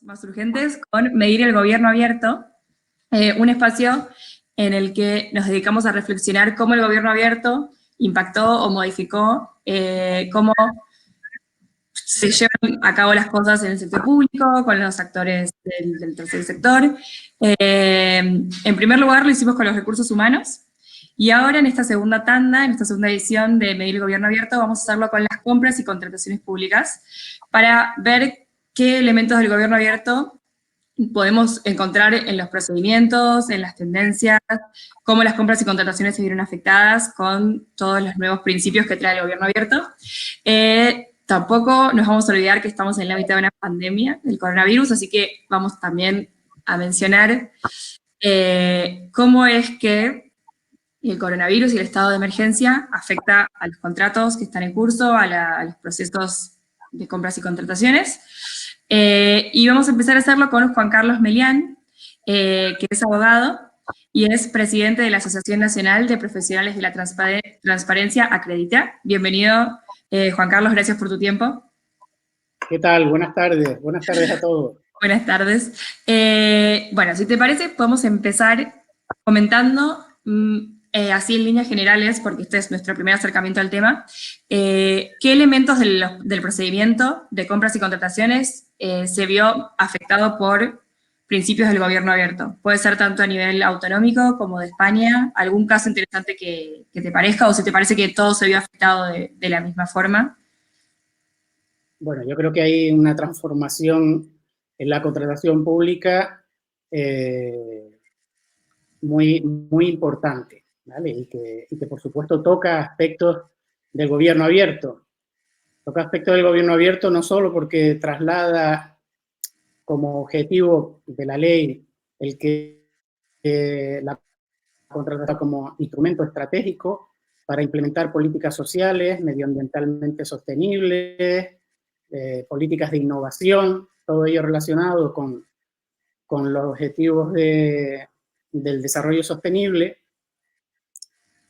más urgentes con Medir el Gobierno Abierto, un espacio en el que nos dedicamos a reflexionar cómo el gobierno abierto impactó o modificó cómo se llevan a cabo las cosas en el sector público, con los actores del tercer sector. En primer lugar lo hicimos con los recursos humanos, y ahora en esta segunda tanda, en esta segunda edición de Medir el Gobierno Abierto, vamos a hacerlo con las compras y contrataciones públicas, para ver qué elementos del gobierno abierto podemos encontrar en los procedimientos, en las tendencias, cómo las compras y contrataciones se vieron afectadas con todos los nuevos principios que trae el gobierno abierto. Tampoco nos vamos a olvidar que estamos en la mitad de una pandemia del coronavirus, así que vamos también a mencionar cómo es que el coronavirus y el estado de emergencia afecta a los contratos que están en curso, a los procesos de compras y contrataciones. Y vamos a empezar a hacerlo con Juan Carlos Melián, que es abogado y es presidente de la Asociación Nacional de Profesionales de la Transparencia, Acredita. Bienvenido, Juan Carlos, gracias por tu tiempo. ¿Qué tal? Buenas tardes a todos. Buenas tardes. Bueno, si te parece, podemos empezar comentando, así en líneas generales, porque este es nuestro primer acercamiento al tema, ¿qué elementos del procedimiento de compras y contrataciones se vio afectado por principios del gobierno abierto? Puede ser tanto a nivel autonómico como de España. ¿Algún caso interesante que te parezca, o si te parece que todo se vio afectado de la misma forma? Bueno, yo creo que hay una transformación en la contratación pública muy importante, ¿vale? Y que por supuesto toca aspectos del gobierno abierto. Toca aspectos del gobierno abierto no solo porque traslada como objetivo de la ley el que la contratación como instrumento estratégico para implementar políticas sociales, medioambientalmente sostenibles, políticas de innovación, todo ello relacionado con los objetivos del desarrollo sostenible,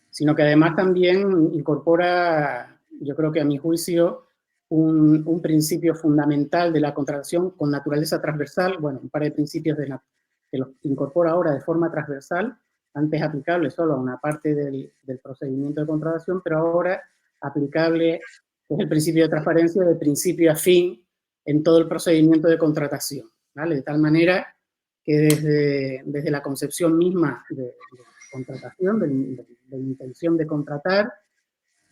sino que además también incorpora, yo creo que a mi juicio, un principio fundamental de la contratación con naturaleza transversal, bueno, un par de principios que los incorpora ahora de forma transversal, antes aplicable solo a una parte del procedimiento de contratación, pero ahora aplicable, es el principio de transparencia de principio a fin en todo el procedimiento de contratación, ¿vale? De tal manera que desde la concepción misma de contratación, de la intención de contratar,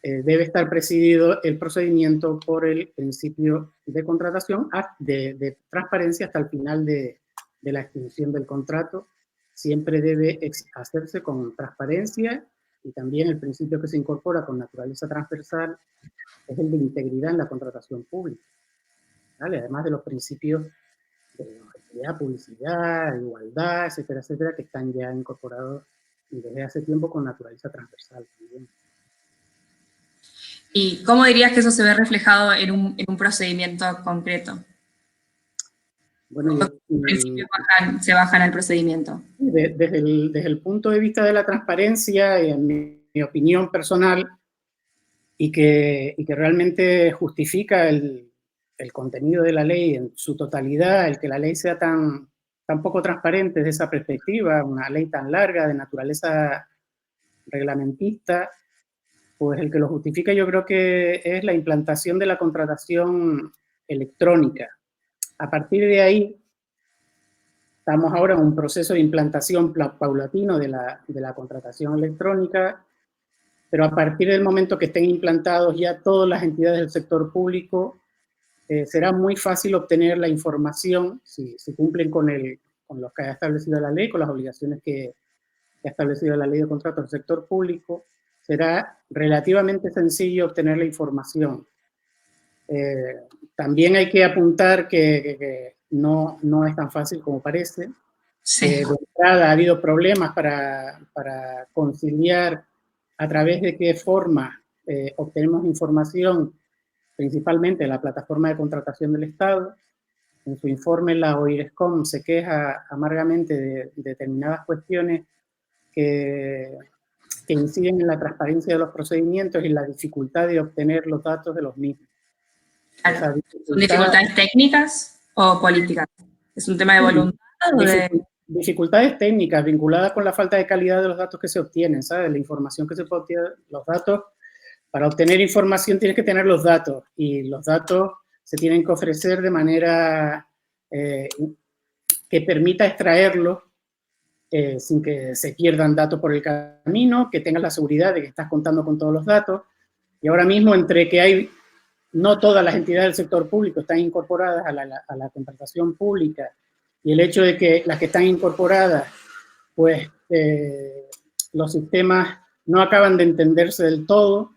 debe estar presidido el procedimiento por el principio de contratación, de transparencia hasta el final de la extinción del contrato. Siempre debe hacerse con transparencia, y también el principio que se incorpora con naturaleza transversal es el de integridad en la contratación pública, ¿vale? Además de los principios de objetividad, publicidad, igualdad, etcétera, etcétera, que están ya incorporados desde hace tiempo con naturaleza transversal también. ¿Y cómo dirías que eso se ve reflejado en un procedimiento concreto? Bueno, ¿Los principios se bajan al procedimiento? Desde el punto de vista de la transparencia, y en mi opinión personal, y que realmente justifica el contenido de la ley en su totalidad, el que la ley sea tan poco transparente desde esa perspectiva, una ley tan larga de naturaleza reglamentista, pues el que lo justifica yo creo que es la implantación de la contratación electrónica. A partir de ahí, estamos ahora en un proceso de implantación paulatino de la contratación electrónica, pero a partir del momento que estén implantados ya todas las entidades del sector público, será muy fácil obtener la información, si cumplen con lo que ha establecido la ley, con las obligaciones que ha establecido la ley de contratos del sector público. Será relativamente sencillo obtener la información. También hay que apuntar que no es tan fácil como parece. Sí. De entrada ha habido problemas para conciliar a través de qué forma obtenemos información, principalmente en la plataforma de contratación del Estado. En su informe la OIRESCOM se queja amargamente de determinadas cuestiones que inciden en la transparencia de los procedimientos y la dificultad de obtener los datos de los mismos. Claro. ¿Son dificultades técnicas o políticas? ¿Es un tema de voluntad o de...? Dificultades técnicas vinculadas con la falta de calidad de los datos que se obtienen, ¿sabes? La información que se puede obtener, los datos, para obtener información tienes que tener los datos, y los datos se tienen que ofrecer de manera que permita extraerlos sin que se pierdan datos por el camino, que tengas la seguridad de que estás contando con todos los datos. Y ahora mismo, entre que no todas las entidades del sector público están incorporadas a la contratación pública, y el hecho de que las que están incorporadas, pues los sistemas no acaban de entenderse del todo,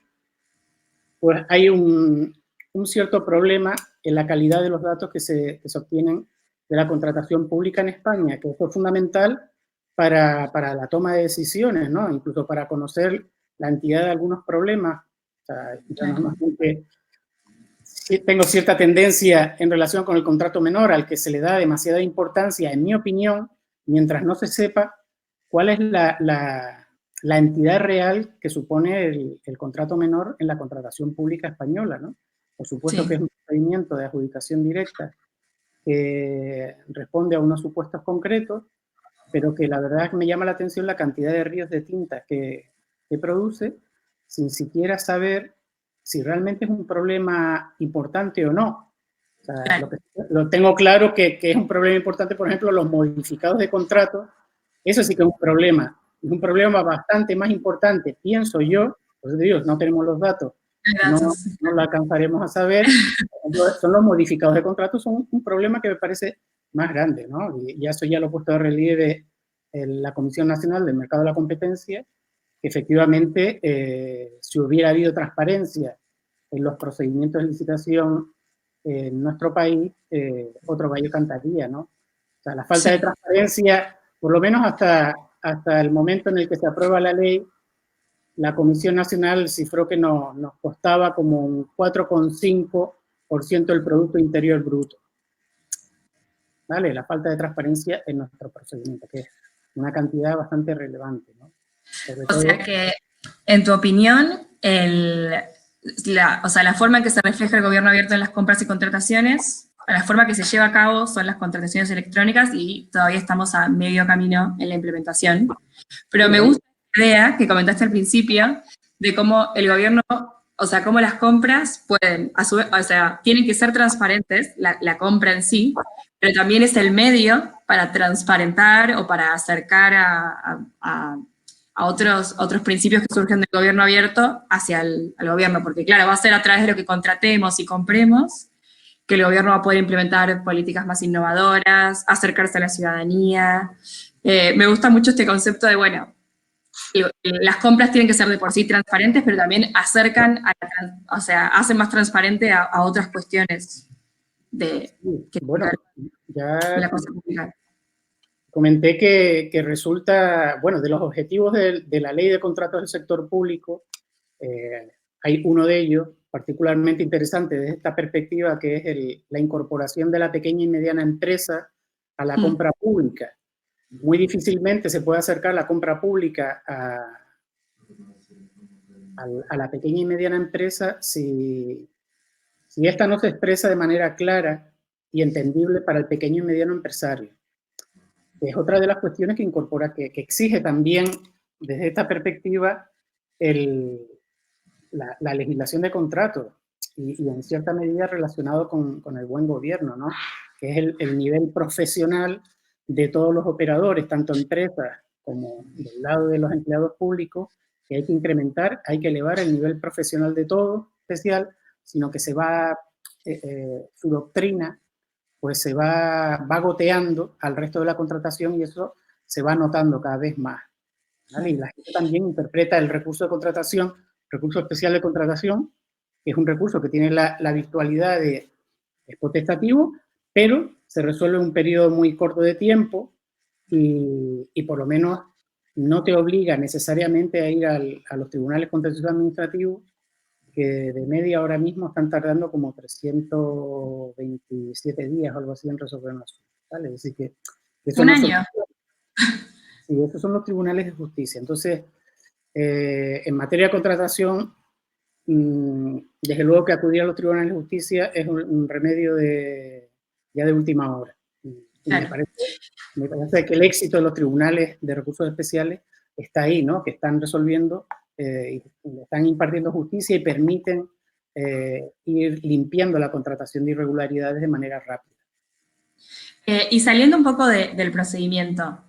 pues hay un cierto problema en la calidad de los datos que se obtienen de la contratación pública en España, que esto es fundamental para la toma de decisiones, ¿no? Incluso para conocer la entidad de algunos problemas. O sea, yo normalmente sí tengo cierta tendencia en relación con el contrato menor, al que se le da demasiada importancia, en mi opinión, mientras no se sepa cuál es la entidad real que supone el contrato menor en la contratación pública española, ¿no? Por supuesto sí, que es un procedimiento de adjudicación directa que responde a unos supuestos concretos, pero que la verdad es que me llama la atención la cantidad de ríos de tinta que produce, sin siquiera saber si realmente es un problema importante o no. O sea, lo tengo claro que es un problema importante, por ejemplo, los modificados de contrato. Eso sí que es un problema bastante más importante, pienso yo. Por eso digo, no tenemos los datos, no lo alcanzaremos a saber. Son los modificados de contrato, son un problema que me parece más grande, ¿no? Y eso ya lo he puesto de relieve en la Comisión Nacional del Mercado de la Competencia, que efectivamente, si hubiera habido transparencia en los procedimientos de licitación en nuestro país, otro gallo cantaría, ¿no? O sea, la falta de transparencia, por lo menos hasta el momento en el que se aprueba la ley, la Comisión Nacional cifró que nos costaba como un 4,5% del Producto Interior Bruto. ¿Vale? La falta de transparencia en nuestro procedimiento, que es una cantidad bastante relevante, ¿no? O sea que, en tu opinión, la forma en que se refleja el gobierno abierto en las compras y contrataciones, la forma que se lleva a cabo son las contrataciones electrónicas, y todavía estamos a medio camino en la implementación. Pero me gusta la idea que comentaste al principio de cómo el gobierno, o sea, cómo las compras pueden, o sea, tienen que ser transparentes, la compra en sí, pero también es el medio para transparentar o para acercar a otros principios que surgen del gobierno abierto hacia al gobierno, porque claro, va a ser a través de lo que contratemos y compremos que el gobierno va a poder implementar políticas más innovadoras, acercarse a la ciudadanía. Me gusta mucho este concepto de, bueno, las compras tienen que ser de por sí transparentes, pero también acercan, o sea, hacen más transparente a otras cuestiones de la cosa pública. Comenté que resulta, bueno, de los objetivos de la ley de contratos del sector público, hay uno de ellos particularmente interesante desde esta perspectiva, que es la incorporación de la pequeña y mediana empresa a la compra pública. Muy difícilmente se puede acercar la compra pública a la pequeña y mediana empresa si esta no se expresa de manera clara y entendible para el pequeño y mediano empresario. Es otra de las cuestiones que incorpora, que exige también desde esta perspectiva la legislación de contratos y en cierta medida relacionado con el buen gobierno, ¿no? Que es el nivel profesional de todos los operadores, tanto empresas como del lado de los empleados públicos, que hay que incrementar, hay que elevar el nivel profesional de todo, especial, sino que se va, su doctrina, pues se va goteando al resto de la contratación, y eso se va notando cada vez más, ¿vale? Y la gente también interpreta el recurso de contratación, recurso especial de contratación, que es un recurso que tiene la virtualidad de es potestativo, pero se resuelve en un periodo muy corto de tiempo y por lo menos no te obliga necesariamente a ir a los tribunales contenciosos administrativos, que de media ahora mismo están tardando como 327 días o algo así en resolver un asunto, ¿vale? Es decir, que ¿Un año? Sí, esos son los tribunales de justicia. Entonces, en materia de contratación, desde luego que acudir a los tribunales de justicia es un remedio ya de última hora. Claro. Me parece que el éxito de los tribunales de recursos especiales está ahí, ¿no? Que están resolviendo, están impartiendo justicia y permiten ir limpiando la contratación de irregularidades de manera rápida. Y saliendo un poco del procedimiento,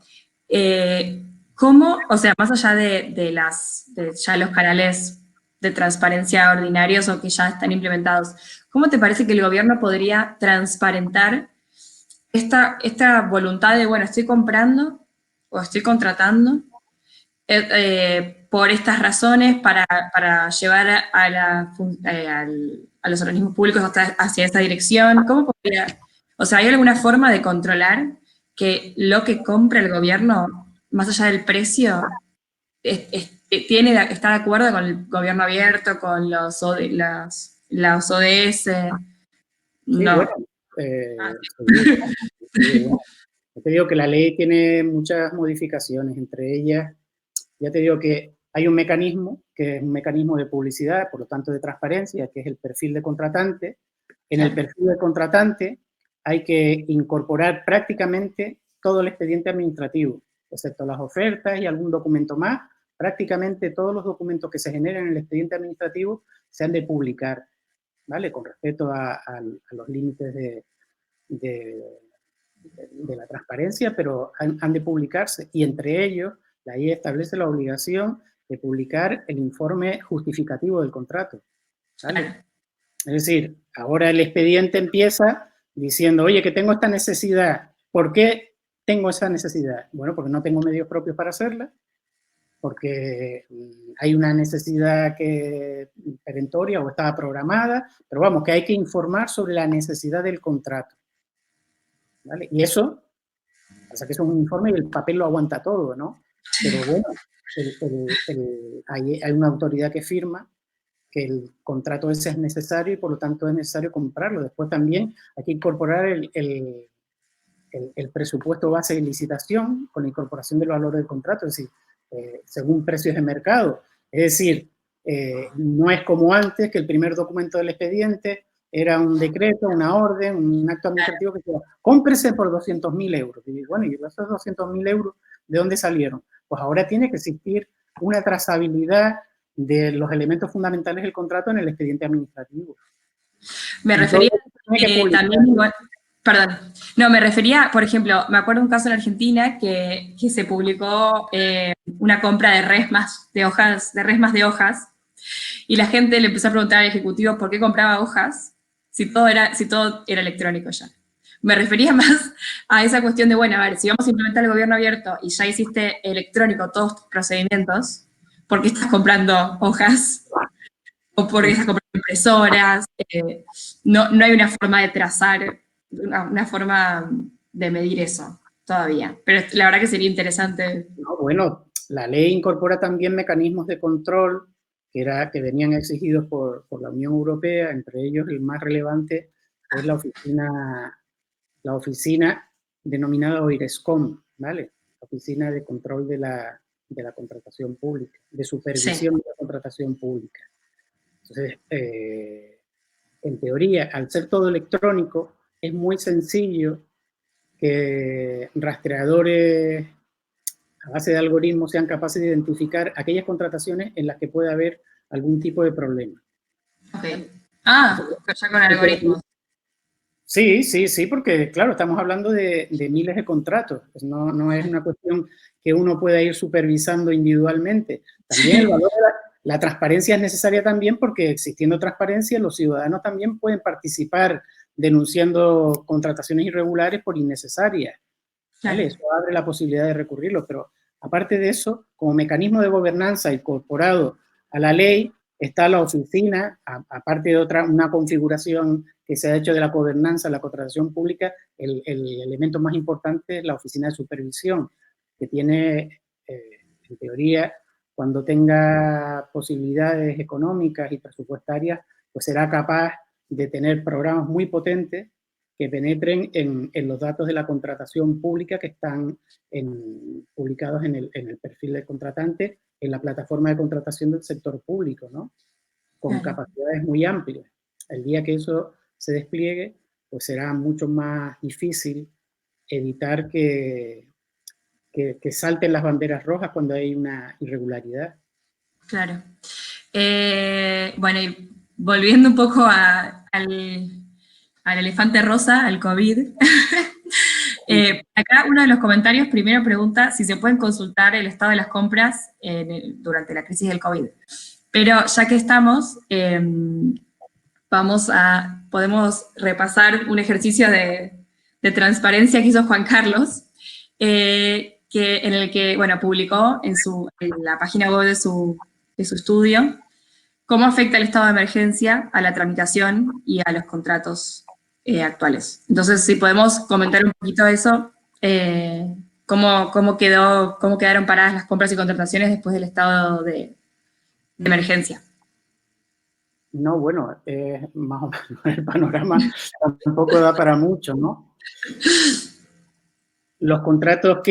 ¿cómo, o sea, más allá de ya los canales de transparencia ordinarios o que ya están implementados, ¿cómo te parece que el gobierno podría transparentar esta voluntad de, bueno, estoy comprando o estoy contratando por estas razones para llevar a los organismos públicos hacia esa dirección? ¿Cómo podría, o sea, hay alguna forma de controlar que lo que compra el gobierno, más allá del precio, está de acuerdo con el gobierno abierto, con los las ODS? Sí, No. bueno, bueno, yo te digo que la ley tiene muchas modificaciones, entre ellas, ya te digo que hay un mecanismo, que es un mecanismo de publicidad, por lo tanto de transparencia, que es el perfil de contratante. En el perfil de contratante hay que incorporar prácticamente todo el expediente administrativo, excepto las ofertas y algún documento más. Prácticamente todos los documentos que se generan en el expediente administrativo se han de publicar, ¿vale? Con respeto a los límites de la transparencia, pero han de publicarse, y entre ellos la ley establece la obligación de publicar el informe justificativo del contrato, ¿vale? Es decir, ahora el expediente empieza diciendo, oye, que tengo esta necesidad. ¿Por qué tengo esa necesidad? Bueno, porque no tengo medios propios para hacerla, porque hay una necesidad perentoria o estaba programada, pero vamos, que hay que informar sobre la necesidad del contrato, ¿vale? Y eso, pasa que eso es un informe y el papel lo aguanta todo, ¿no? Pero bueno, hay una autoridad que firma que el contrato ese es necesario y por lo tanto es necesario comprarlo. Después también hay que incorporar el presupuesto base de licitación con la incorporación del valor del contrato, es decir, según precios de mercado. Es decir, no es como antes, que el primer documento del expediente era un decreto, una orden, un acto administrativo que decía, cómprese por 200.000 euros. Y bueno, ¿y esos 200.000 euros de dónde salieron? Pues ahora tiene que existir una trazabilidad de los elementos fundamentales del contrato en el expediente administrativo. Me refería también igual, perdón, no, me refería, por ejemplo, me acuerdo un caso en Argentina que se publicó una compra de resmas de hojas, y la gente le empezó a preguntar al ejecutivo por qué compraba hojas si todo era electrónico ya. Me refería más a esa cuestión de, bueno, a ver, si vamos a implementar el gobierno abierto y ya hiciste electrónico todos tus procedimientos, ¿por qué estás comprando hojas? ¿O por qué estás comprando impresoras? No hay una forma de trazar, una forma de medir eso todavía. Pero la verdad que sería interesante. No, bueno, la ley incorpora también mecanismos de control que venían exigidos por la Unión Europea, entre ellos el más relevante es la oficina denominada OIRESCOM, ¿vale? La Oficina de Control de la Contratación Pública, de Supervisión de la Contratación Pública. Entonces, en teoría, al ser todo electrónico, es muy sencillo que rastreadores a base de algoritmos sean capaces de identificar aquellas contrataciones en las que puede haber algún tipo de problema. Okay. Ah, ya con algoritmos. Sí, sí, sí, porque claro, estamos hablando de miles de contratos. Pues no es una cuestión que uno pueda ir supervisando individualmente. También el valor de la transparencia es necesaria también porque existiendo transparencia, los ciudadanos también pueden participar denunciando contrataciones irregulares por innecesarias. ¿Vale? Eso abre la posibilidad de recurrirlo, pero aparte de eso, como mecanismo de gobernanza incorporado a la ley, está la oficina, aparte de una configuración que se ha hecho de la gobernanza, la contratación pública, el elemento más importante es la oficina de supervisión, que tiene, en teoría, cuando tenga posibilidades económicas y presupuestarias, pues será capaz de tener programas muy potentes que penetren en los datos de la contratación pública que están publicados en el perfil del contratante, en la plataforma de contratación del sector público, ¿no? Con capacidades muy amplias. El día que eso se despliegue, pues será mucho más difícil evitar que salten las banderas rojas cuando hay una irregularidad. Claro. Bueno, y volviendo un poco al elefante rosa, al COVID. Acá uno de los comentarios primero pregunta si se pueden consultar el estado de las compras durante la crisis del COVID. Pero ya que estamos, podemos repasar un ejercicio de transparencia que hizo Juan Carlos, en el que, bueno, publicó en la página web de su estudio cómo afecta el estado de emergencia a la tramitación y a los contratos actuales. Entonces, si podemos comentar un poquito eso, cómo quedaron paradas las compras y contrataciones después del estado de emergencia. No, bueno, más o menos el panorama tampoco da para mucho, ¿no? Los contratos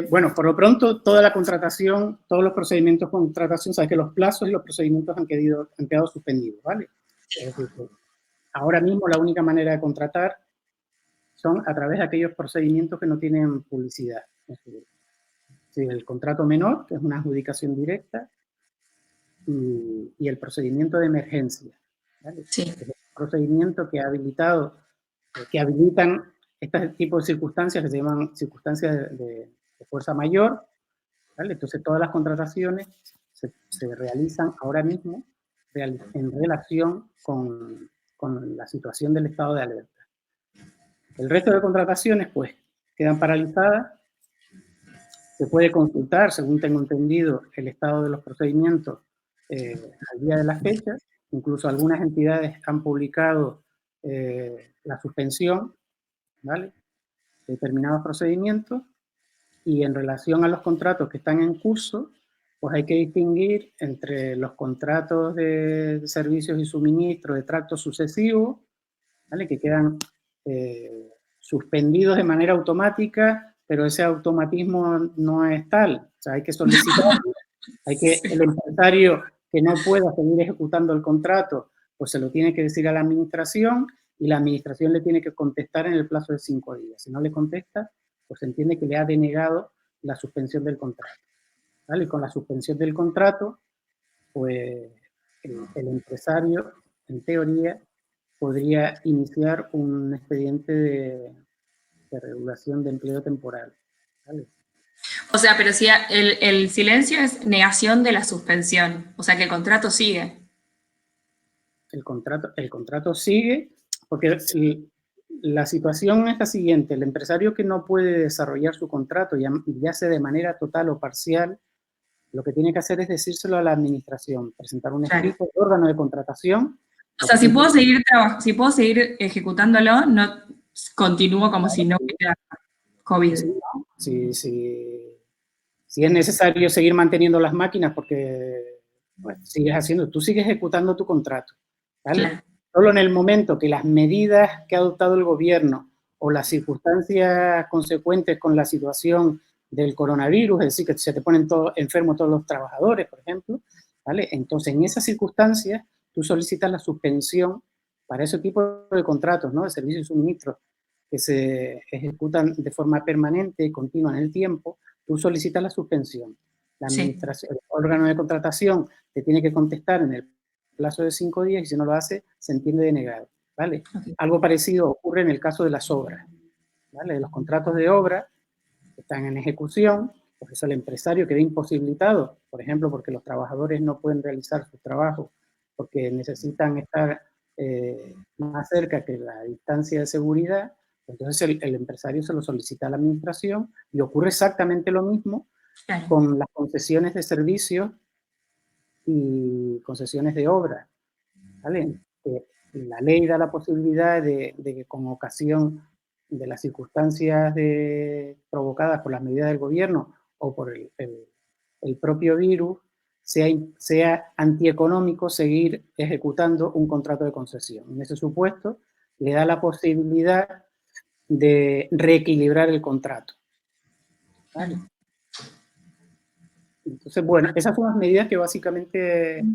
bueno, por lo pronto, toda la contratación, todos los procedimientos de contratación, sabes que los plazos y los procedimientos han quedado suspendidos, ¿vale? Es decir, ahora mismo la única manera de contratar son a través de aquellos procedimientos que no tienen publicidad. Es decir, el contrato menor, que es una adjudicación directa, y el procedimiento de emergencia, ¿vale? Sí. Es el procedimiento que habilitan este tipo de circunstancias que se llaman circunstancias de fuerza mayor, ¿vale? Entonces todas las contrataciones se realizan ahora mismo en relación con la situación del estado de alerta. El resto de contrataciones, pues, quedan paralizadas. Se puede consultar, según tengo entendido, el estado de los procedimientos al día de la fecha. Incluso algunas entidades han publicado la suspensión, ¿vale?, de determinados procedimientos, y en relación a los contratos que están en curso, pues hay que distinguir entre los contratos de servicios y suministros de tracto sucesivo, ¿vale?, que quedan suspendidos de manera automática, pero ese automatismo no es tal. O sea, hay que solicitar, el empresario que no pueda seguir ejecutando el contrato, pues se lo tiene que decir a la administración, y la administración le tiene que contestar en el plazo de 5 días. Si no le contesta, pues se entiende que le ha denegado la suspensión del contrato, ¿vale? Y con la suspensión del contrato, pues el empresario, en teoría, podría iniciar un expediente de regulación de empleo temporal, ¿vale? O sea, pero si el silencio es negación de la suspensión, o sea que el contrato sigue. El contrato sigue, porque la situación es la siguiente: el empresario que no puede desarrollar su contrato, ya sea de manera total o parcial, lo que tiene que hacer es decírselo a la administración, presentar un escrito de órgano de contratación. O sea, si puedo seguir ejecutándolo, no continúo como si no hubiera COVID. Si es necesario seguir manteniendo las máquinas porque tú sigues ejecutando tu contrato, ¿vale? Claro. Solo en el momento que las medidas que ha adoptado el gobierno o las circunstancias consecuentes con la situación del coronavirus, es decir, que se te ponen enfermos todos los trabajadores, por ejemplo, ¿vale? Entonces, en esas circunstancias, tú solicitas la suspensión para ese tipo de contratos, ¿no?, de servicios y suministros que se ejecutan de forma permanente y continua en el tiempo. Tú solicitas la suspensión. La administración, el órgano de contratación te tiene que contestar en el plazo de 5 días, y si no lo hace, se entiende denegado, ¿vale? Okay. Algo parecido ocurre en el caso de las obras, ¿vale? De los contratos de obra que están en ejecución, por eso el empresario queda imposibilitado, por ejemplo, porque los trabajadores no pueden realizar su trabajo porque necesitan estar más cerca que la distancia de seguridad. Entonces el empresario se lo solicita a la administración, y ocurre exactamente lo mismo con las concesiones de servicios y concesiones de obra, ¿vale? La ley da la posibilidad de que, con ocasión de las circunstancias provocadas por las medidas del gobierno o por el propio virus, sea antieconómico seguir ejecutando un contrato de concesión. En ese supuesto, le da la posibilidad de reequilibrar el contrato, ¿vale? Entonces, bueno, esas son las medidas que básicamente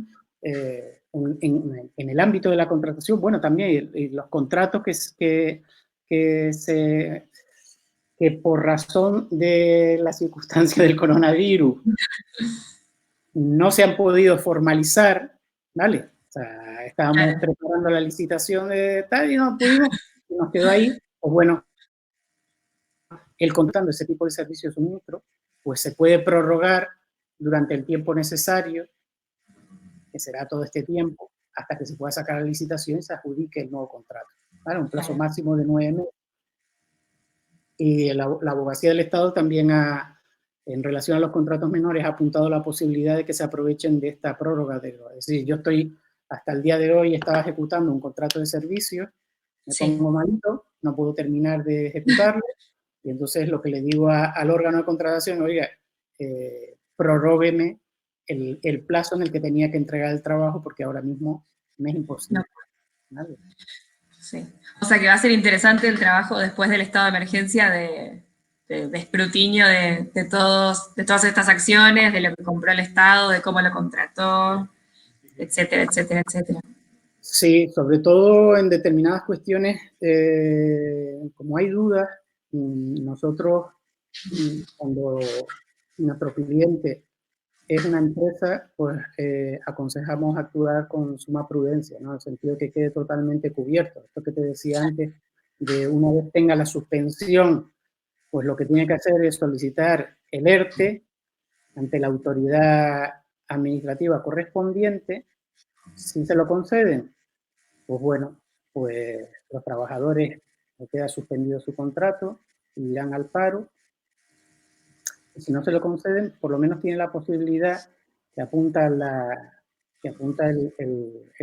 en el ámbito de la contratación, bueno, también y los contratos que se que por razón de la circunstancia del coronavirus no se han podido formalizar, ¿vale? O sea, estábamos preparando la licitación de tal y no pudimos, y nos quedó ahí, pues bueno, el contratando ese tipo de servicios de suministro, pues se puede prorrogar durante el tiempo necesario, que será todo este tiempo, hasta que se pueda sacar la licitación y se adjudique el nuevo contrato. ¿Vale? Un plazo máximo de 9 meses. Y la Abogacía del Estado también en relación a los contratos menores, ha apuntado la posibilidad de que se aprovechen de esta prórroga. Es decir, yo hasta el día de hoy estaba ejecutando un contrato de servicio, me pongo malito, no puedo terminar de ejecutarlo, y entonces lo que le digo al órgano de contratación, oiga, prorrógueme el plazo en el que tenía que entregar el trabajo, porque ahora mismo me es imposible. No. ¿Vale? Sí. O sea que va a ser interesante el trabajo después del estado de emergencia de escrutinio de todas estas acciones, de lo que compró el Estado, de cómo lo contrató, etcétera, etcétera, etcétera. Sí, sobre todo en determinadas cuestiones, como hay dudas, nosotros, cuando nuestro cliente es una empresa, pues aconsejamos actuar con suma prudencia, ¿no? En el sentido de que quede totalmente cubierto. Esto que te decía antes, de una vez tenga la suspensión, pues lo que tiene que hacer es solicitar el ERTE ante la autoridad administrativa correspondiente. Si se lo conceden, pues bueno, pues los trabajadores les queda suspendido su contrato, irán al paro. Y si no se lo conceden, por lo menos tiene la posibilidad que apunta el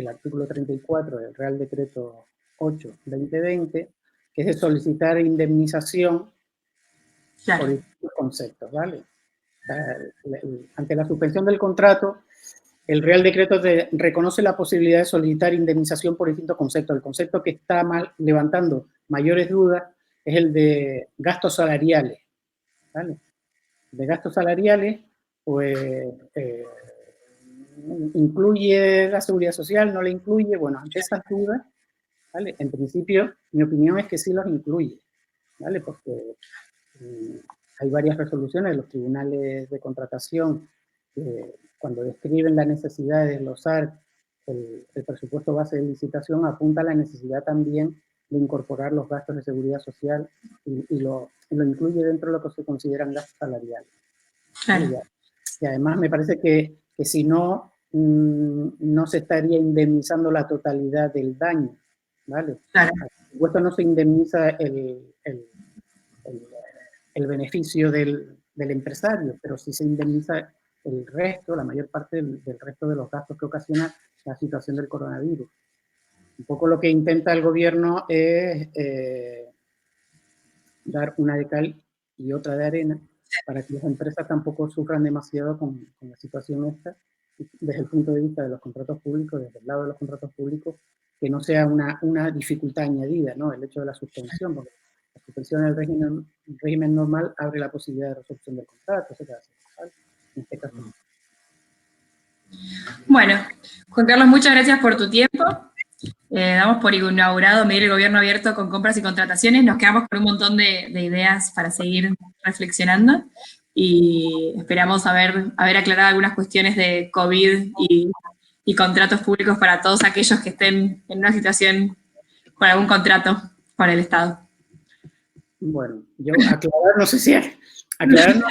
artículo 34 del Real Decreto 8/2020, que es de solicitar indemnización por distintos conceptos, ¿vale? Ante la suspensión del contrato, el Real Decreto reconoce la posibilidad de solicitar indemnización por distintos conceptos. El concepto que está levantando mayores dudas es el de gastos salariales, ¿vale? De gastos salariales, pues incluye la seguridad social, no la incluye. Bueno, ante esas dudas, ¿vale? En principio, mi opinión es que sí los incluye, ¿vale? Porque hay varias resoluciones de los tribunales de contratación que cuando describen la necesidad de desglosar el presupuesto base de licitación, apunta a la necesidad también de incorporar los gastos de seguridad social y lo incluye dentro de lo que se consideran gastos salariales. Claro. Y además me parece que si no, no se estaría indemnizando la totalidad del daño, ¿vale? Claro. Por supuesto no se indemniza el beneficio del empresario, pero sí se indemniza el resto, la mayor parte del resto de los gastos que ocasiona la situación del coronavirus. Un poco lo que intenta el gobierno es dar una de cal y otra de arena para que las empresas tampoco sufran demasiado con la situación esta, desde el punto de vista de los contratos públicos, desde el lado de los contratos públicos, que no sea una dificultad añadida, ¿no? El hecho de la suspensión, porque la suspensión del régimen normal abre la posibilidad de resolución del contrato, etc. En este caso no. Bueno, Juan Carlos, muchas gracias por tu tiempo. Damos por inaugurado medir el gobierno abierto con compras y contrataciones. Nos quedamos con un montón de ideas para seguir reflexionando y esperamos haber aclarado algunas cuestiones de COVID y contratos públicos para todos aquellos que estén en una situación con algún contrato con el Estado. Bueno, yo aclarar, no sé si aclarar no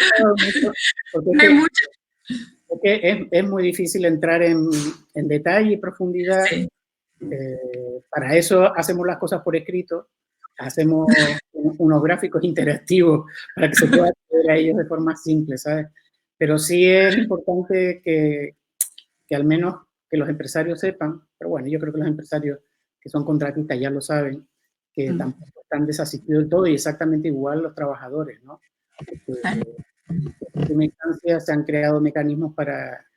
puedo mucho, porque es muy difícil entrar en detalle y profundidad. Sí. Para eso hacemos las cosas por escrito, hacemos unos gráficos interactivos para que se pueda acceder a ellos de forma simple, ¿sabes? Pero sí es importante que al menos que los empresarios sepan, pero bueno, yo creo que los empresarios que son contratistas ya lo saben, que tampoco están desasistidos del todo y exactamente igual los trabajadores, ¿no? En última instancia se han creado mecanismos para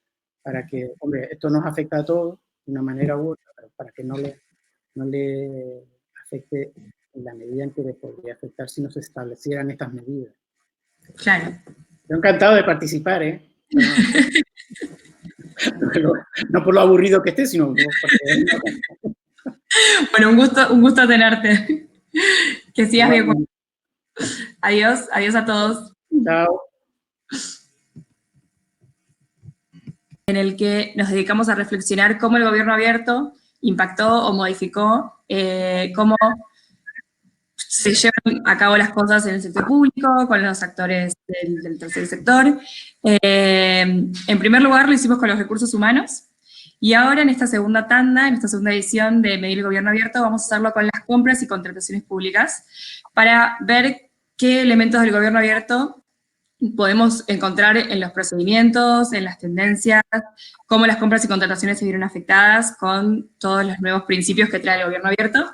que, hombre, esto nos afecta a todos de una manera u otra, pero para que no le afecte en la medida en que le podría afectar si no se establecieran estas medidas. Claro. Yo encantado de participar, ¿eh? No por lo aburrido que esté, sino porque... Bueno, un gusto tenerte. Que sigas bien. Adiós, adiós a todos. Chao. En el que nos dedicamos a reflexionar cómo el gobierno abierto impactó o modificó cómo se llevan a cabo las cosas en el sector público, con los actores del tercer sector. En primer lugar, lo hicimos con los recursos humanos, y ahora en esta segunda tanda, en esta segunda edición de Medir el Gobierno Abierto, vamos a hacerlo con las compras y contrataciones públicas, para ver qué elementos del gobierno abierto podemos encontrar en los procedimientos, en las tendencias, cómo las compras y contrataciones se vieron afectadas con todos los nuevos principios que trae el gobierno abierto.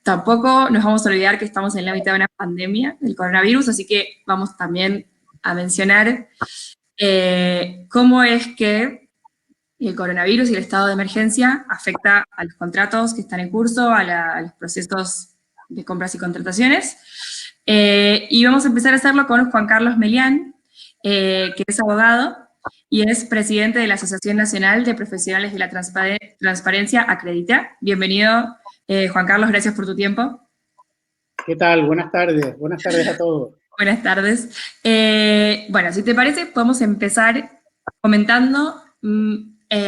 Tampoco nos vamos a olvidar que estamos en la mitad de una pandemia del coronavirus, así que vamos también a mencionar cómo es que el coronavirus y el estado de emergencia afecta a los contratos que están en curso, a los procesos de compras y contrataciones. Y vamos a empezar a hacerlo con Juan Carlos Melián, que es abogado y es presidente de la Asociación Nacional de Profesionales de la Transparencia, Acredita. Bienvenido, Juan Carlos, gracias por tu tiempo. ¿Qué tal? Buenas tardes a todos. Buenas tardes. Bueno, si te parece, podemos empezar comentando,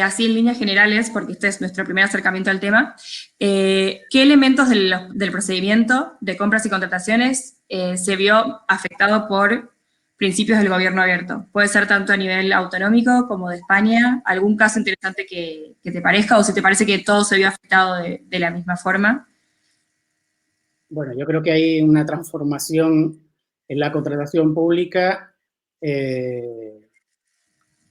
así en líneas generales, porque este es nuestro primer acercamiento al tema, ¿qué elementos del procedimiento de compras y contrataciones se vio afectado por principios del gobierno abierto? Puede ser tanto a nivel autonómico como de España. ¿Algún caso interesante que te parezca, o si te parece que todo se vio afectado de la misma forma? Bueno, yo creo que hay una transformación en la contratación pública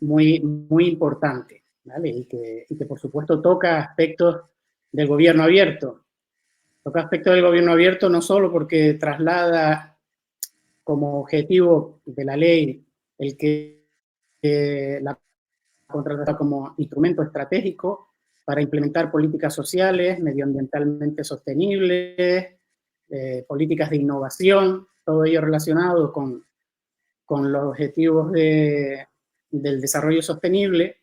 muy importante, ¿vale? Y que por supuesto toca aspectos del gobierno abierto. Toca aspectos del gobierno abierto no solo porque traslada como objetivo de la ley el que la contratación como instrumento estratégico para implementar políticas sociales, medioambientalmente sostenibles, políticas de innovación, todo ello relacionado con los objetivos del desarrollo sostenible,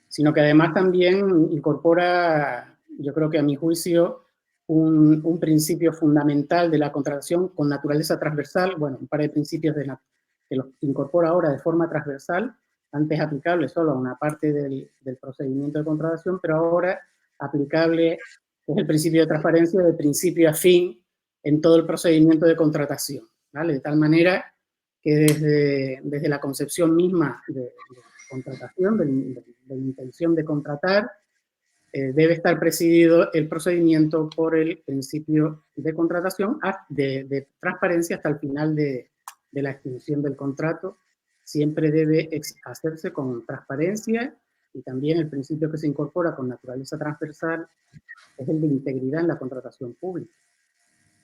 sino que además también incorpora, yo creo que a mi juicio, un principio fundamental de la contratación con naturaleza transversal, bueno, un par de principios que los incorpora ahora de forma transversal, antes aplicable solo a una parte del procedimiento de contratación, pero ahora aplicable, es el principio de transparencia de principio a fin en todo el procedimiento de contratación, ¿vale? De tal manera que desde la concepción misma de contratación, de la intención de contratar, debe estar presidido el procedimiento por el principio de contratación de transparencia hasta el final de la extinción del contrato. Siempre debe hacerse con transparencia, y también el principio que se incorpora con naturaleza transversal es el de integridad en la contratación pública,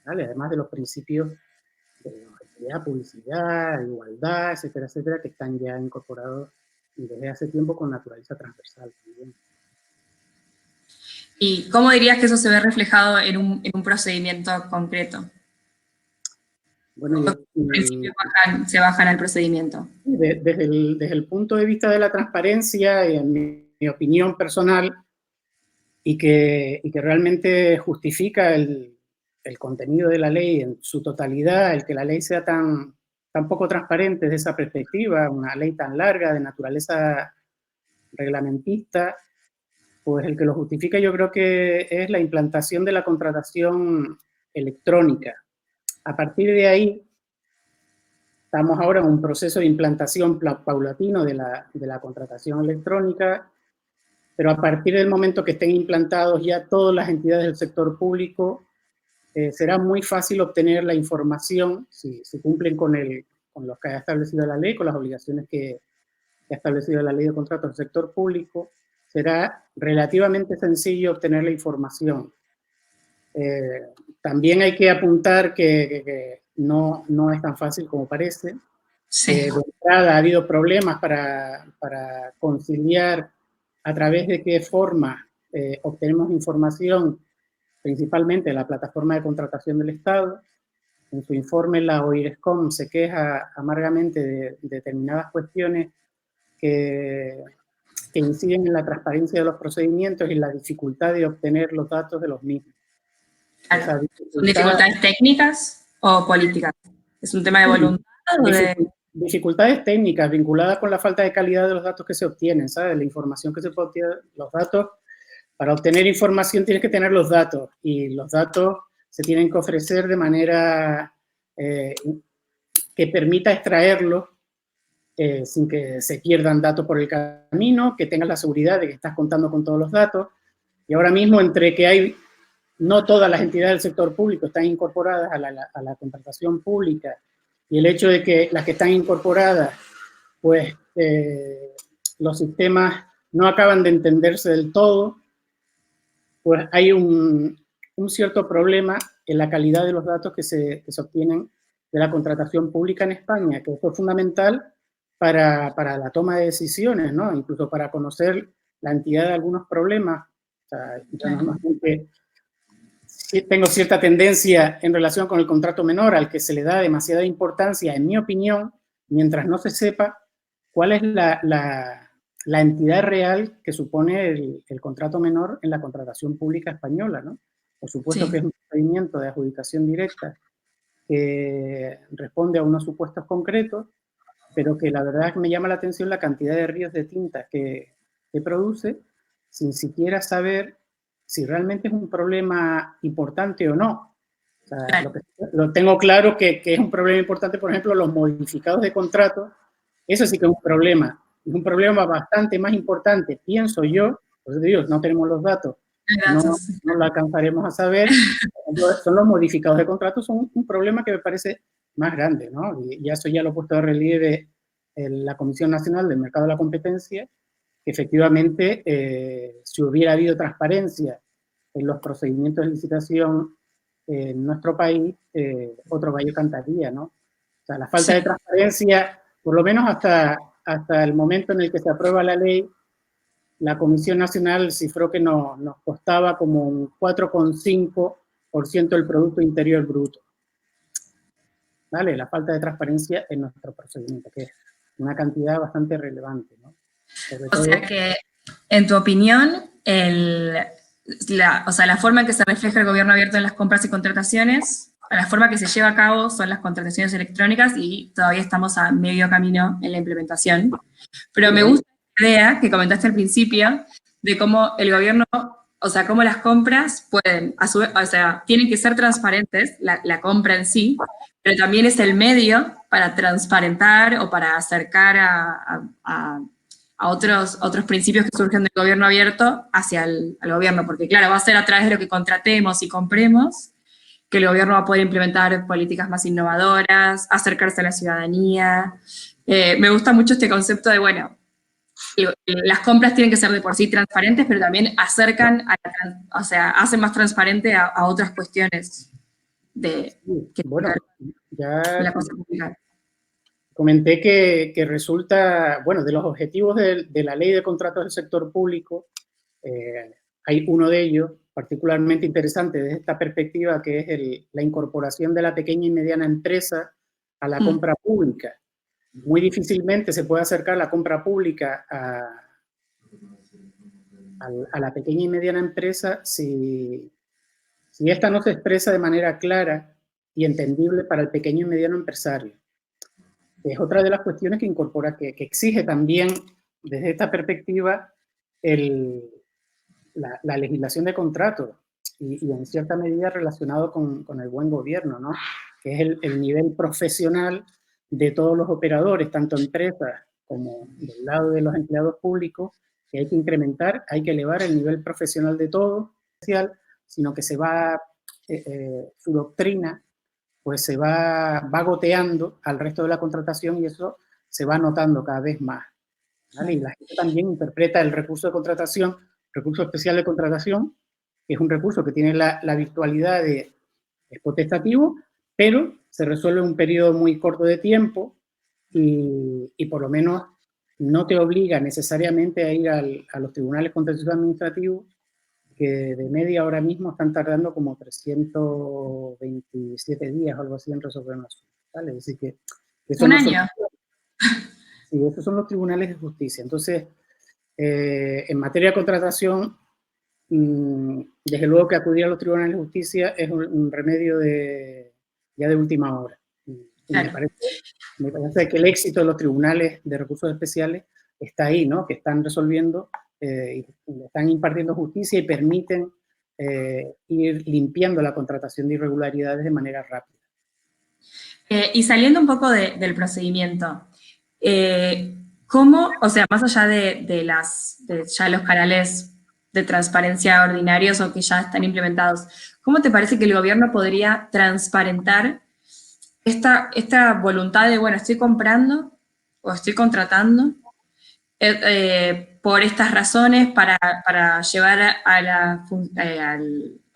¿vale? Además de los principios de objetividad, publicidad, igualdad, etcétera, etcétera, que están ya incorporados desde hace tiempo con naturaleza transversal también. ¿Y cómo dirías que eso se ve reflejado en un procedimiento concreto? Bueno, ¿Los principios se bajan al procedimiento? desde el punto de vista de la transparencia, y en mi opinión personal, y que realmente justifica el contenido de la ley en su totalidad, el que la ley sea tan poco transparente desde esa perspectiva, una ley tan larga de naturaleza reglamentista, pues el que lo justifica yo creo que es la implantación de la contratación electrónica. A partir de ahí, estamos ahora en un proceso de implantación paulatino de la contratación electrónica, pero a partir del momento que estén implantados ya todas las entidades del sector público, será muy fácil obtener la información, si cumplen con lo que ha establecido la ley, con las obligaciones que ha establecido la ley de contratos del sector público, será relativamente sencillo obtener la información. También hay que apuntar que no es tan fácil como parece. Sí. De entrada ha habido problemas para conciliar a través de qué forma obtenemos información, principalmente en la plataforma de contratación del Estado. En su informe la OIRESCOM se queja amargamente de determinadas cuestiones que inciden en la transparencia de los procedimientos y la dificultad de obtener los datos de los mismos. Claro. Esa ¿Son dificultades técnicas o políticas? ¿Es un tema de voluntad o de...? Dificultades técnicas vinculadas con la falta de calidad de los datos que se obtienen, ¿sabes? La información que se puede obtener, los datos, para obtener información tienes que tener los datos, y los datos se tienen que ofrecer de manera que permita extraerlos sin que se pierdan datos por el camino, que tengas la seguridad de que estás contando con todos los datos. Y ahora mismo, entre que no todas las entidades del sector público están incorporadas a la contratación pública, y el hecho de que las que están incorporadas, pues los sistemas no acaban de entenderse del todo, pues hay un cierto problema en la calidad de los datos que se obtienen de la contratación pública en España, que esto es fundamental para la toma de decisiones, ¿no? Incluso para conocer la entidad de algunos problemas. O sea, yo normalmente sí tengo cierta tendencia en relación con el contrato menor, al que se le da demasiada importancia, en mi opinión, mientras no se sepa cuál es la entidad real que supone el contrato menor en la contratación pública española, ¿no? Por supuesto que es un procedimiento de adjudicación directa que responde a unos supuestos concretos, pero que la verdad es que me llama la atención la cantidad de ríos de tinta que produce, sin siquiera saber si realmente es un problema importante o no. O sea, lo tengo claro que es un problema importante, por ejemplo, los modificados de contrato. Eso sí que es un problema bastante más importante, pienso yo. Por eso te digo, no tenemos los datos, no lo alcanzaremos a saber. Son los modificados de contrato, son un problema que me parece más grande, ¿no? Y eso ya lo he puesto de relieve en la Comisión Nacional del Mercado de la Competencia, que efectivamente, si hubiera habido transparencia en los procedimientos de licitación en nuestro país, otro gallo cantaría, ¿no? O sea, la falta de transparencia, por lo menos hasta el momento en el que se aprueba la ley, la Comisión Nacional cifró que nos costaba como un 4,5% del Producto Interior Bruto. ¿Vale? La falta de transparencia en nuestro procedimiento, que es una cantidad bastante relevante, ¿no? O sea que, en tu opinión, la forma en que se refleja el gobierno abierto en las compras y contrataciones, la forma que se lleva a cabo son las contrataciones electrónicas, y todavía estamos a medio camino en la implementación. Pero me gusta la idea que comentaste al principio de cómo el gobierno, o sea, cómo las compras pueden, o sea, tienen que ser transparentes, la compra en sí, pero también es el medio para transparentar o para acercar a otros principios que surgen del gobierno abierto hacia al gobierno, porque claro, va a ser a través de lo que contratemos y compremos que el gobierno va a poder implementar políticas más innovadoras, acercarse a la ciudadanía. Me gusta mucho este concepto de, bueno, las compras tienen que ser de por sí transparentes, pero también acercan, o sea, hacen más transparente a otras cuestiones de la cosa pública. Comenté que resulta, bueno, de los objetivos de la ley de contratos del sector público, hay uno de ellos particularmente interesante desde esta perspectiva, que es la incorporación de la pequeña y mediana empresa a la compra pública. Muy difícilmente se puede acercar la compra pública a la pequeña y mediana empresa si esta no se expresa de manera clara y entendible para el pequeño y mediano empresario. Es otra de las cuestiones que incorpora, que exige también desde esta perspectiva la legislación de contratos, y en cierta medida relacionado con el buen gobierno, ¿no? Que es el nivel profesional de todos los operadores, tanto empresas como del lado de los empleados públicos, que hay que incrementar, hay que elevar el nivel profesional de todos, sino que se va, su doctrina, pues se va goteando al resto de la contratación, y eso se va notando cada vez más, ¿vale? Y la gente también interpreta el recurso de contratación, recurso especial de contratación, que es un recurso que tiene la virtualidad de es potestativo, pero se resuelve en un periodo muy corto de tiempo, y por lo menos no te obliga necesariamente a ir a los tribunales contenciosos administrativos, que de media ahora mismo están tardando como 327 días o algo así en resolver un asunto, ¿vale? Es decir, que ¿Un año? Sí, esos son los tribunales de justicia. Entonces, en materia de contratación, desde luego que acudir a los tribunales de justicia es un remedio ya de última hora. Claro. Me parece que el éxito de los tribunales de recursos especiales está ahí, ¿no? Que están resolviendo, están impartiendo justicia y permiten ir limpiando la contratación de irregularidades de manera rápida. Y saliendo un poco del procedimiento, ¿cómo, o sea, más allá de ya los canales de transparencia ordinarios o que ya están implementados, ¿cómo te parece que el gobierno podría transparentar esta voluntad de, bueno, estoy comprando o estoy contratando por estas razones para llevar a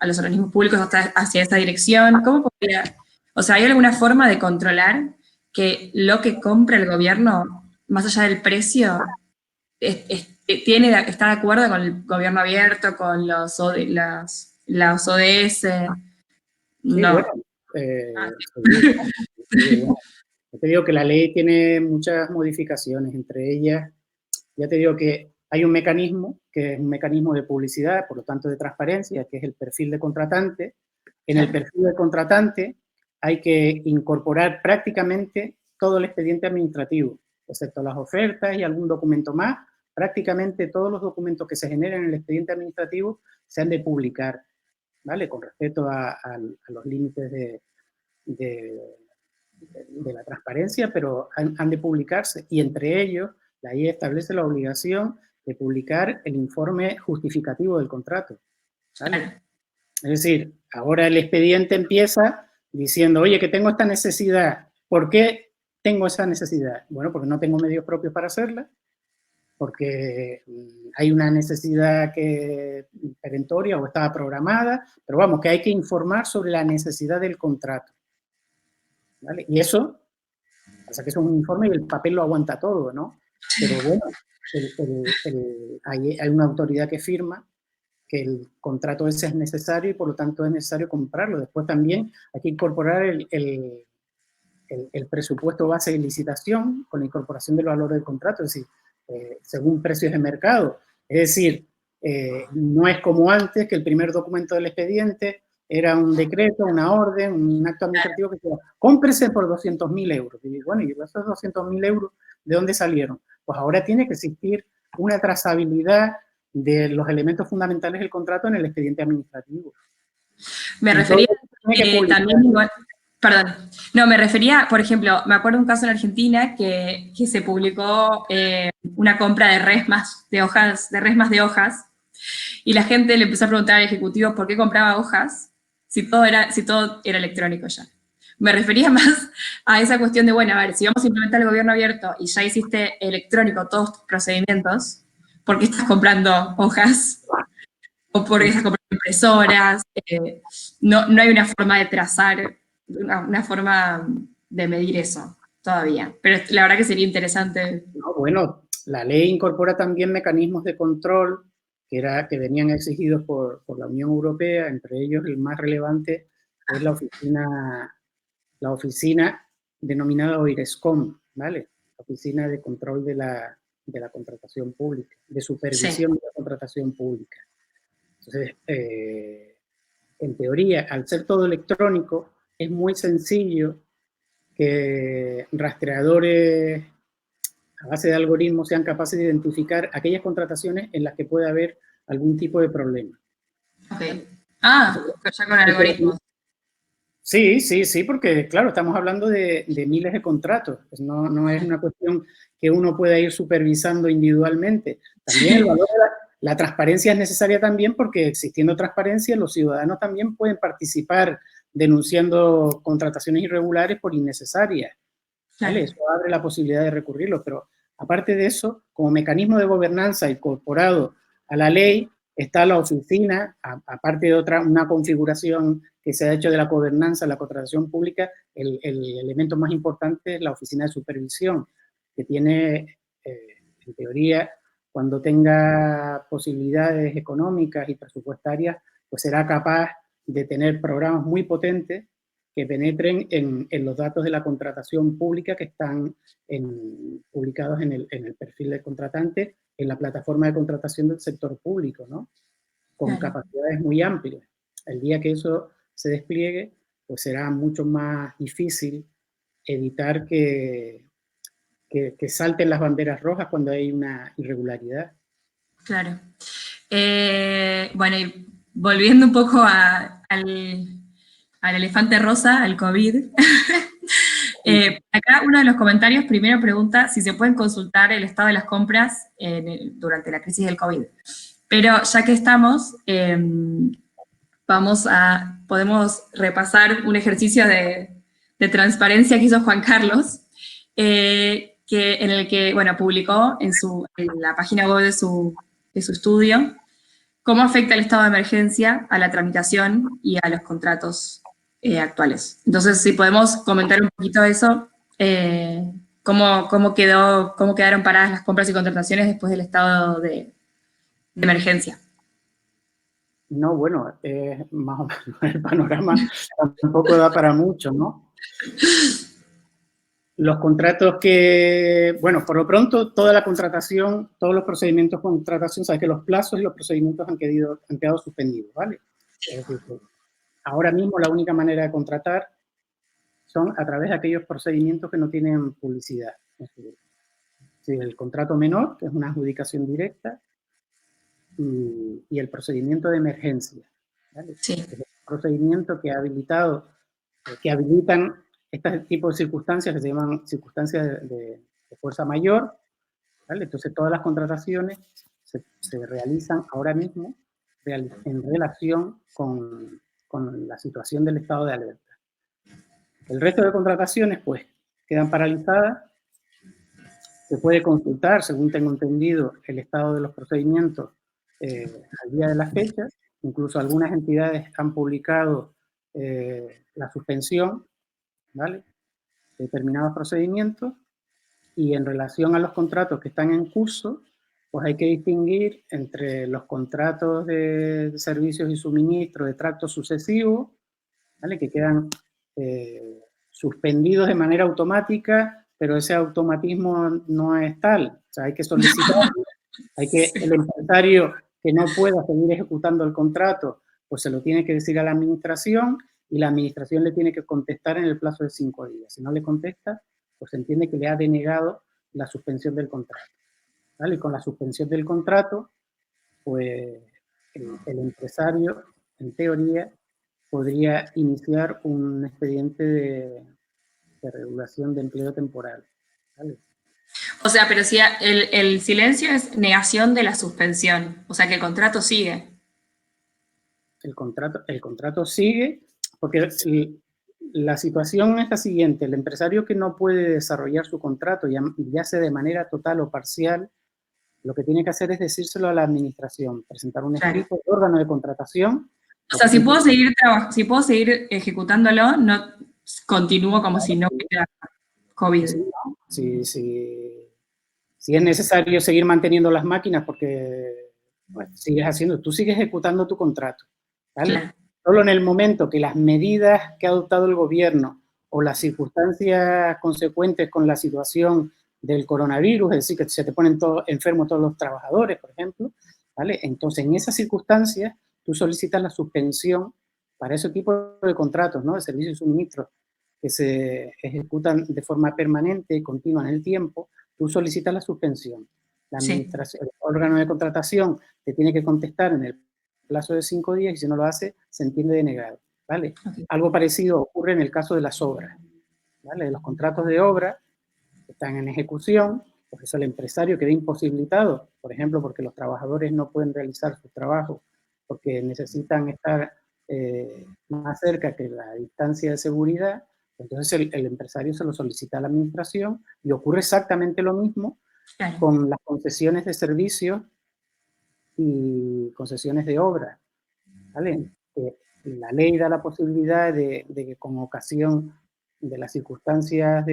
los organismos públicos hacia esa dirección? ¿Cómo podría, o sea, hay alguna forma de controlar que lo que compra el gobierno, más allá del precio, está de acuerdo con el gobierno abierto, con las ODS? Sí, No. bueno, bueno, yo te digo que la ley tiene muchas modificaciones, entre ellas, ya te digo que hay un mecanismo, que es un mecanismo de publicidad, por lo tanto de transparencia, que es el perfil de contratante. En el perfil de contratante hay que incorporar prácticamente todo el expediente administrativo, excepto las ofertas y algún documento más. Prácticamente todos los documentos que se generen en el expediente administrativo se han de publicar, ¿vale? Con respeto a los límites de la transparencia, pero han de publicarse, y entre ellos la ley establece la obligación de publicar el informe justificativo del contrato, ¿vale? Es decir, ahora el expediente empieza diciendo, oye, que tengo esta necesidad. ¿Por qué tengo esa necesidad? Bueno, porque no tengo medios propios para hacerla, porque hay una necesidad perentoria o estaba programada, pero vamos, que hay que informar sobre la necesidad del contrato, ¿vale? Y eso, pasa que es un informe y el papel lo aguanta todo, ¿no? Pero bueno, hay una autoridad que firma que el contrato ese es necesario y por lo tanto es necesario comprarlo. Después también hay que incorporar el presupuesto base de licitación con la incorporación del valor del contrato, es decir, según precios de mercado. Es decir, no es como antes, que el primer documento del expediente era un decreto, una orden, un acto administrativo que decía, cómprese por 200.000 euros. Y bueno, ¿y esos 200.000 euros de dónde salieron? Pues ahora tiene que existir una trazabilidad de los elementos fundamentales del contrato en el expediente administrativo. Me refería también igual, perdón, no, me refería, por ejemplo, me acuerdo un caso en Argentina que se publicó una compra de resmas de hojas, y la gente le empezó a preguntar al ejecutivo por qué compraba hojas si todo era electrónico ya. Me refería más a esa cuestión de, bueno, a ver, si vamos a implementar el gobierno abierto y ya hiciste electrónico todos tus procedimientos, ¿por qué estás comprando hojas? ¿O por qué estás comprando impresoras? No hay una forma de trazar, una forma de medir eso todavía. Pero la verdad que sería interesante. No, bueno, la ley incorpora también mecanismos de control que venían exigidos por la Unión Europea, entre ellos el más relevante es la oficina denominada OIRESCOM, ¿vale? La Oficina de Control de la Contratación Pública, de Supervisión de la Contratación Pública. Entonces, en teoría, al ser todo electrónico, es muy sencillo que rastreadores a base de algoritmos sean capaces de identificar aquellas contrataciones en las que puede haber algún tipo de problema. Okay. Ah, ya con algoritmos. Sí, porque claro, estamos hablando de miles de contratos, pues no es una cuestión que uno pueda ir supervisando individualmente. También el valor de la transparencia es necesaria también porque existiendo transparencia los ciudadanos también pueden participar denunciando contrataciones irregulares por innecesarias, ¿vale? Eso abre la posibilidad de recurrirlo, pero aparte de eso, como mecanismo de gobernanza incorporado a la ley, está la oficina, aparte de una configuración que se ha hecho de la gobernanza, la contratación pública, el elemento más importante es la oficina de supervisión, que tiene, en teoría, cuando tenga posibilidades económicas y presupuestarias, pues será capaz de tener programas muy potentes que penetren en los datos de la contratación pública que están publicados en el perfil del contratante, en la plataforma de contratación del sector público, ¿no? con capacidades muy amplias. El día que eso se despliegue, pues será mucho más difícil evitar que salten las banderas rojas cuando hay una irregularidad. Claro. Bueno, y volviendo un poco al elefante rosa, al COVID. Acá uno de los comentarios primero pregunta si se pueden consultar el estado de las compras durante la crisis del COVID. Pero ya que estamos, podemos repasar un ejercicio de transparencia que hizo Juan Carlos, en el que, bueno, publicó en la página web de su estudio cómo afecta el estado de emergencia a la tramitación y a los contratos actuales. Entonces, si podemos comentar un poquito eso, cómo quedaron paradas las compras y contrataciones después del estado de emergencia. No, bueno, más o menos el panorama tampoco da para mucho, ¿no? Los contratos bueno, por lo pronto, toda la contratación, todos los procedimientos de contratación, sabes que los plazos y los procedimientos han quedado suspendidos, ¿vale? Es decir, ahora mismo la única manera de contratar son a través de aquellos procedimientos que no tienen publicidad. Es decir, el contrato menor, que es una adjudicación directa, y el procedimiento de emergencia, ¿vale? Sí. Es el procedimiento que habilitan este tipo de circunstancias que se llaman circunstancias de fuerza mayor, ¿vale? Entonces todas las contrataciones se realizan ahora mismo en relación con la situación del estado de alerta. El resto de contrataciones, pues, quedan paralizadas. Se puede consultar, según tengo entendido, el estado de los procedimientos al día de las fechas. Incluso algunas entidades han publicado la suspensión, ¿vale?, de determinados procedimientos, y en relación a los contratos que están en curso, pues hay que distinguir entre los contratos de servicios y suministros de tracto sucesivo, ¿vale?, que quedan suspendidos de manera automática, pero ese automatismo no es tal. O sea, hay que solicitar, el empresario que no pueda seguir ejecutando el contrato, pues se lo tiene que decir a la administración, y la administración le tiene que contestar en el plazo de 5 días. Si no le contesta, pues se entiende que le ha denegado la suspensión del contrato, ¿vale? Y con la suspensión del contrato, pues el empresario, en teoría, podría iniciar un expediente de regulación de empleo temporal, ¿vale? O sea, pero si el silencio es negación de la suspensión, o sea que el contrato sigue. El contrato sigue, porque la situación es la siguiente: el empresario que no puede desarrollar su contrato, ya sea de manera total o parcial, lo que tiene que hacer es decírselo a la administración, presentar un escrito de órgano de contratación. O sea, si puedo seguir ejecutándolo, no continúo como si no hubiera COVID. Si es necesario seguir manteniendo las máquinas porque tú sigues ejecutando tu contrato, ¿vale? Claro. Solo en el momento que las medidas que ha adoptado el gobierno o las circunstancias consecuentes con la situación del coronavirus, es decir, que se te ponen enfermos todos los trabajadores, por ejemplo, ¿vale? Entonces, en esas circunstancias, tú solicitas la suspensión para ese tipo de contratos, ¿no?, de servicios y suministros que se ejecutan de forma permanente y continua en el tiempo. Tú solicitas la suspensión. La administración, el órgano de contratación te tiene que contestar en el plazo de 5 días, y si no lo hace, se entiende denegado, ¿vale? Okay. Algo parecido ocurre en el caso de las obras, ¿vale? De los contratos de obra que están en ejecución, por eso el empresario queda imposibilitado, por ejemplo, porque los trabajadores no pueden realizar su trabajo porque necesitan estar más cerca que la distancia de seguridad. Entonces el empresario se lo solicita a la administración, y ocurre exactamente lo mismo con las concesiones de servicios y concesiones de obra, ¿vale? La ley da la posibilidad de que, con ocasión de las circunstancias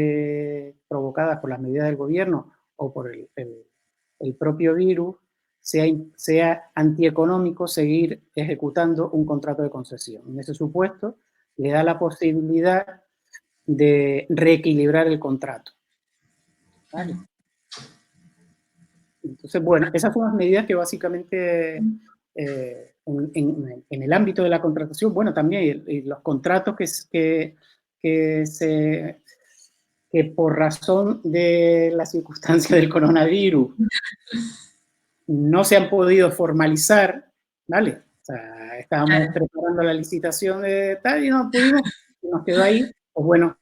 provocadas por las medidas del gobierno o por el propio virus, sea antieconómico seguir ejecutando un contrato de concesión. En ese supuesto, le da la posibilidad de reequilibrar el contrato, ¿vale? Entonces, bueno, esas son las medidas que básicamente en el ámbito de la contratación, bueno, también los contratos que por razón de la circunstancia del coronavirus no se han podido formalizar, ¿vale? O sea, estábamos preparando la licitación de tal y no pudimos, y nos quedó ahí, pues bueno,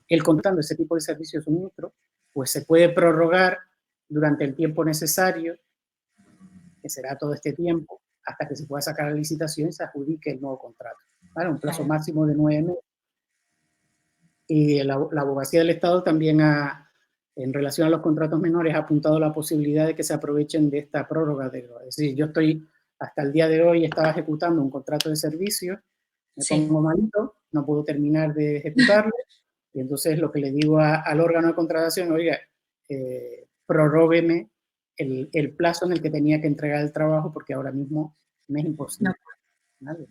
el contratando ese tipo de servicios de suministro, pues se puede prorrogar durante el tiempo necesario, que será todo este tiempo, hasta que se pueda sacar la licitación y se adjudique el nuevo contrato. ¿Vale? Un plazo máximo de 9 meses. Y la Abogacía del Estado también en relación a los contratos menores, ha apuntado la posibilidad de que se aprovechen de esta prórroga. Es decir, yo hasta el día de hoy estaba ejecutando un contrato de servicio, me pongo malito, no puedo terminar de ejecutarlo, y entonces lo que le digo al órgano de contratación, oiga, prorrógueme el plazo en el que tenía que entregar el trabajo, porque ahora mismo me es imposible. No. ¿Vale?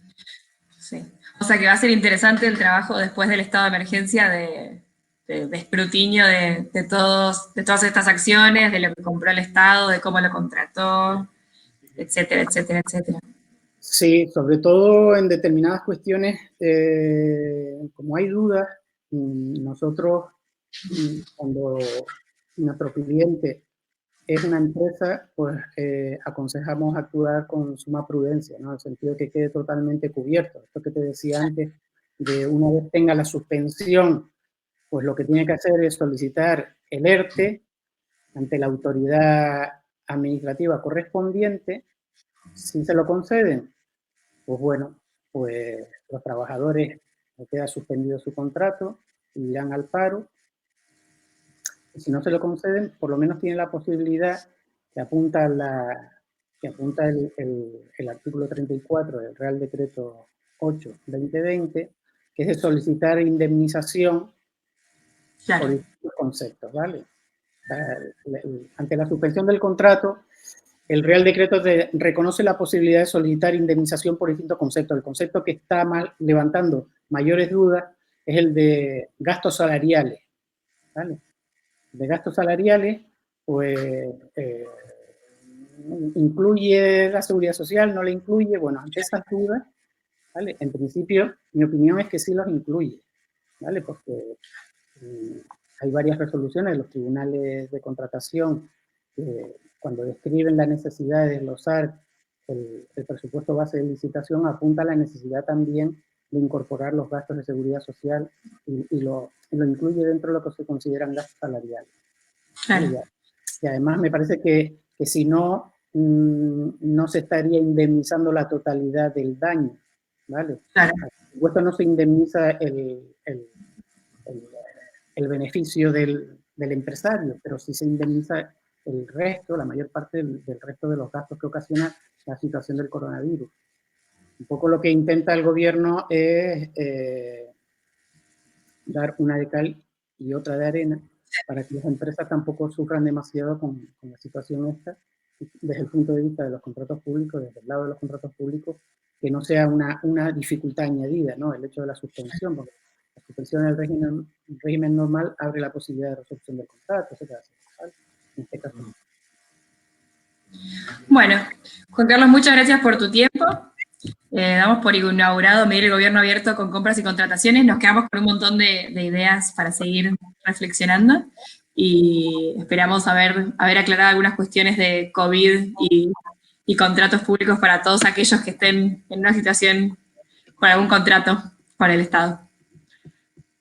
Sí. O sea que va a ser interesante el trabajo después del estado de emergencia de escrutinio de todas estas acciones, de lo que compró el Estado, de cómo lo contrató, etcétera, etcétera, etcétera. Sí, sobre todo en determinadas cuestiones, como hay dudas, nosotros, cuando nuestro cliente es una empresa, pues aconsejamos actuar con suma prudencia, ¿no? En el sentido de que quede totalmente cubierto. Esto que te decía antes, de una vez tenga la suspensión, pues lo que tiene que hacer es solicitar el ERTE ante la autoridad administrativa correspondiente. Si se lo conceden, pues bueno, pues los trabajadores les queda suspendido su contrato, irán al paro. Y si no se lo conceden, por lo menos tienen la posibilidad que apunta el artículo 34 del Real Decreto 8/2020, que es de solicitar indemnización por distintos conceptos, ¿vale? Ante la suspensión del contrato, el Real Decreto reconoce la posibilidad de solicitar indemnización por distintos conceptos. El concepto que está levantando mayores dudas es el de gastos salariales, ¿vale? De gastos salariales, pues incluye la seguridad social, no la incluye. Bueno, ante esas dudas, ¿vale? En principio, mi opinión es que sí los incluye, ¿vale? Porque hay varias resoluciones de los tribunales de contratación que cuando describen la necesidad de desglosar el presupuesto base de licitación, apunta a la necesidad también de incorporar los gastos de seguridad social y lo incluye dentro de lo que se consideran gastos salariales. Claro. Y además me parece que si no, no se estaría indemnizando la totalidad del daño, ¿vale? Claro. Por supuesto no se indemniza el beneficio del empresario, pero sí se indemniza el resto, la mayor parte del resto de los gastos que ocasiona la situación del coronavirus. Un poco lo que intenta el gobierno es dar una de cal y otra de arena para que las empresas tampoco sufran demasiado con la situación esta, desde el punto de vista de los contratos públicos, desde el lado de los contratos públicos, que no sea una dificultad añadida, ¿no? El hecho de la suspensión, porque la suspensión del régimen normal abre la posibilidad de resolución del contrato, etc. En este caso no. Bueno, Juan Carlos, muchas gracias por tu tiempo. Damos por inaugurado medir el gobierno abierto con compras y contrataciones. Nos quedamos con un montón de ideas para seguir reflexionando y esperamos haber aclarado algunas cuestiones de COVID y contratos públicos para todos aquellos que estén en una situación con algún contrato con el Estado.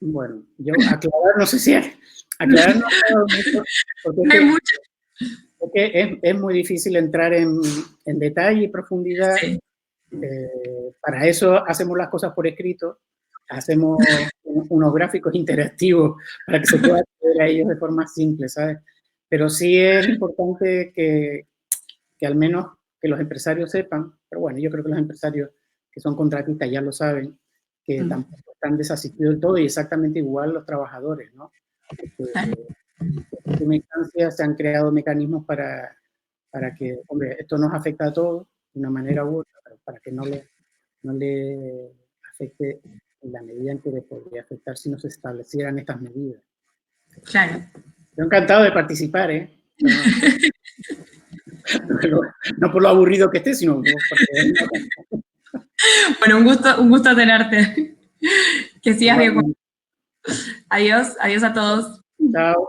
Bueno, yo aclarar, no sé si aclarar no puedo mucho, porque es muy difícil entrar en detalle y profundidad. Sí. Para eso hacemos las cosas por escrito, hacemos unos gráficos interactivos para que se pueda acceder a ellos de forma simple, ¿sabes? Pero sí es importante que al menos que los empresarios sepan, pero bueno, yo creo que los empresarios que son contratistas ya lo saben, que tampoco están desasistidos del todo y exactamente igual los trabajadores, ¿no? En última instancia se han creado mecanismos para que, hombre, esto nos afecta a todos de una manera u otra, pero para que no le afecte en la medida en que le podría afectar si no se establecieran estas medidas. Claro. Yo encantado de participar, ¿eh? No por lo aburrido que esté, sino porque... Bueno, un gusto tenerte. Que sigas bien. Bueno, Adiós, adiós a todos. chao.